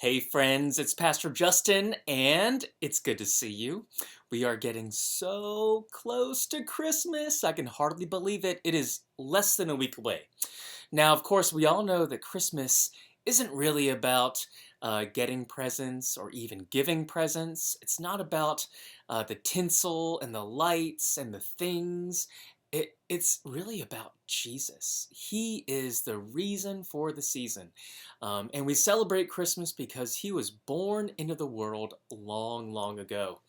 Hey friends, it's Pastor Justin, and it's good to see you. We are getting so close to Christmas. I can hardly believe it. It is less than a week away. Now, of course, we all know that Christmas isn't really about getting presents or even giving presents. It's not about the tinsel and the lights and the things. It's really about Jesus. He is the reason for the season. And we celebrate Christmas because he was born into the world long, long ago.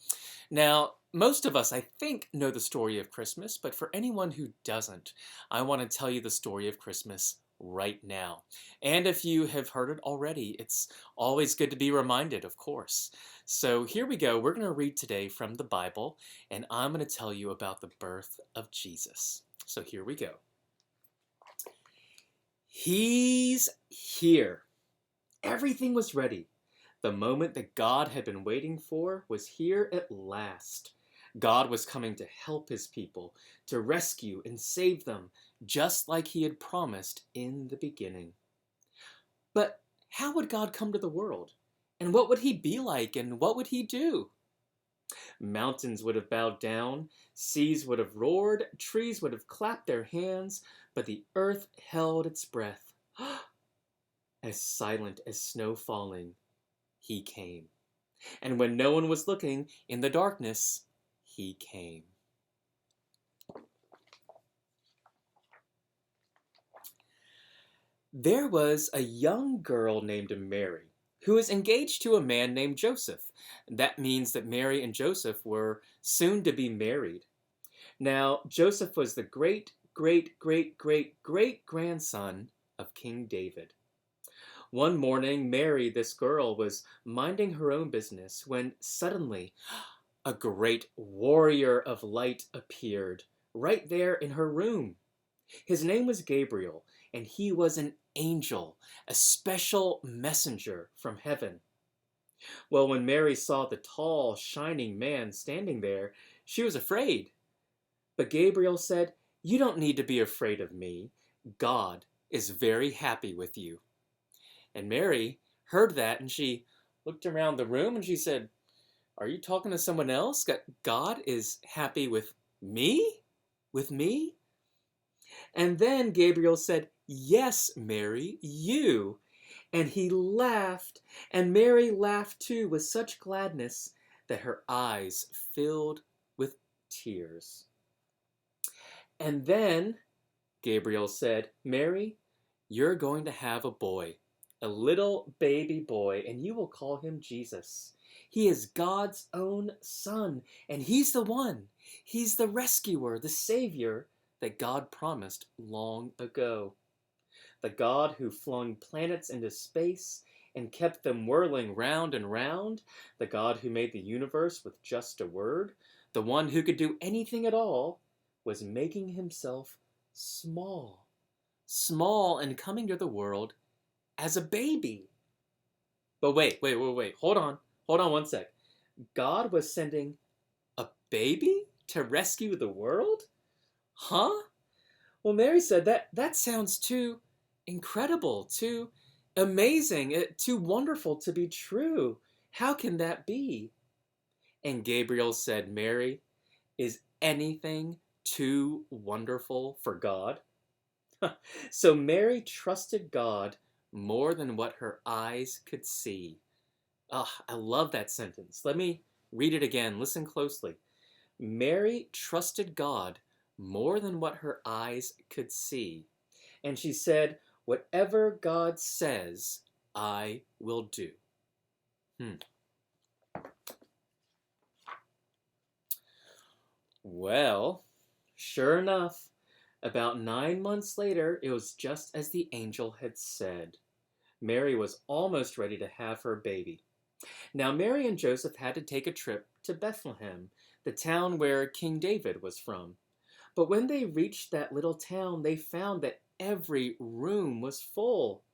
Now, most of us, I think, know the story of Christmas, but for anyone who doesn't, I want to tell you the story of Christmas right now. And if you have heard it already, it's always good to be reminded, of course. So here we go. We're going to read today from the Bible, and I'm going to tell you about the birth of Jesus. So here we go. He's here. Everything was ready. The moment that God had been waiting for was here at last. God was coming to help his people, to rescue and save them, just like he had promised in the beginning. But how would God come to the world? And what would he be like? And what would he do? Mountains would have bowed down, seas would have roared, trees would have clapped their hands, but the earth held its breath. As silent as snow falling, he came. And when no one was looking, in the darkness, he came. There was a young girl named Mary who was engaged to a man named Joseph. That means that Mary and Joseph were soon to be married. Now, Joseph was the great-great-great-great-great-grandson of King David. One morning, Mary, this girl, was minding her own business when suddenly a great warrior of light appeared right there in her room. His name was Gabriel, and he was an angel, a special messenger from heaven. Well, when Mary saw the tall, shining man standing there, she was afraid. But Gabriel said, "You don't need to be afraid of me. God is very happy with you." And Mary heard that, and she looked around the room and she said, "Are you talking to someone else? God is happy with me? With me?" And then Gabriel said, "Yes, Mary, you." And he laughed, and Mary laughed too with such gladness that her eyes filled with tears. And then Gabriel said, "Mary, you're going to have a boy, a little baby boy, and you will call him Jesus. He is God's own son, and he's the one. He's the rescuer, the savior that God promised long ago. The God who flung planets into space and kept them whirling round and round, the God who made the universe with just a word, the one who could do anything at all, was making himself small and coming to the world as a baby." But wait. Hold on one sec. God was sending a baby to rescue the world? Huh? Well, Mary said that sounds too incredible, too amazing, too wonderful to be true. How can that be? And Gabriel said, "Mary, is anything too wonderful for God?" So Mary trusted God more than what her eyes could see. I love that sentence. Let me read it again. Listen closely. Mary trusted God more than what her eyes could see. And she said, "Whatever God says, I will do." Well, sure enough, about 9 months later, it was just as the angel had said. Mary was almost ready to have her baby. Now, Mary and Joseph had to take a trip to Bethlehem, the town where King David was from. But when they reached that little town, they found that every room was full.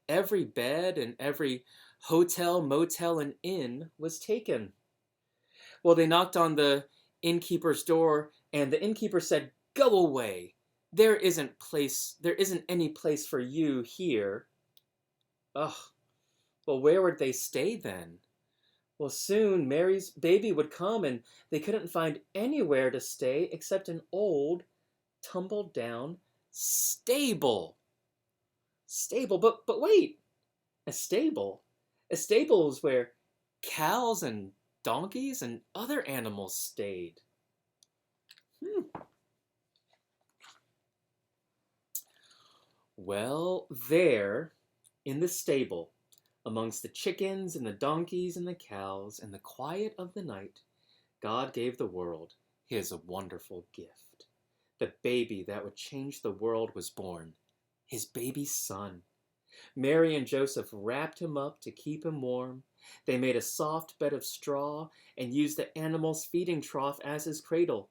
Every bed and every hotel, motel, and inn was taken. Well, they knocked on the innkeeper's door, and the innkeeper said, "Go away. There isn't any place for you here." Ugh. Well, where would they stay then? Well, soon Mary's baby would come, and they couldn't find anywhere to stay except an old, tumbled down stable. Stable, but wait, a stable? A stable is where cows and donkeys and other animals stayed. Hmm. Well, there, in the stable, amongst the chickens and the donkeys and the cows, in the quiet of the night, God gave the world his wonderful gift. The baby that would change the world was born, his baby son. Mary and Joseph wrapped him up to keep him warm. They made a soft bed of straw and used the animal's feeding trough as his cradle.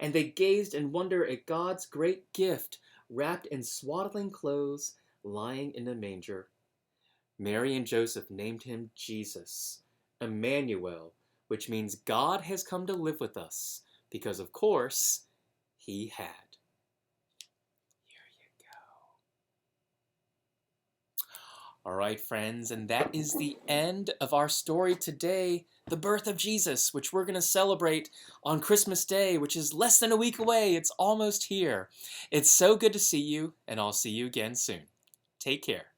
And they gazed in wonder at God's great gift, wrapped in swaddling clothes, lying in a manger. Mary and Joseph named him Jesus, Emmanuel, which means God has come to live with us, because of course, he had. Here you go. All right, friends, and that is the end of our story today, the birth of Jesus, which we're going to celebrate on Christmas Day, which is less than a week away. It's almost here. It's so good to see you, and I'll see you again soon. Take care.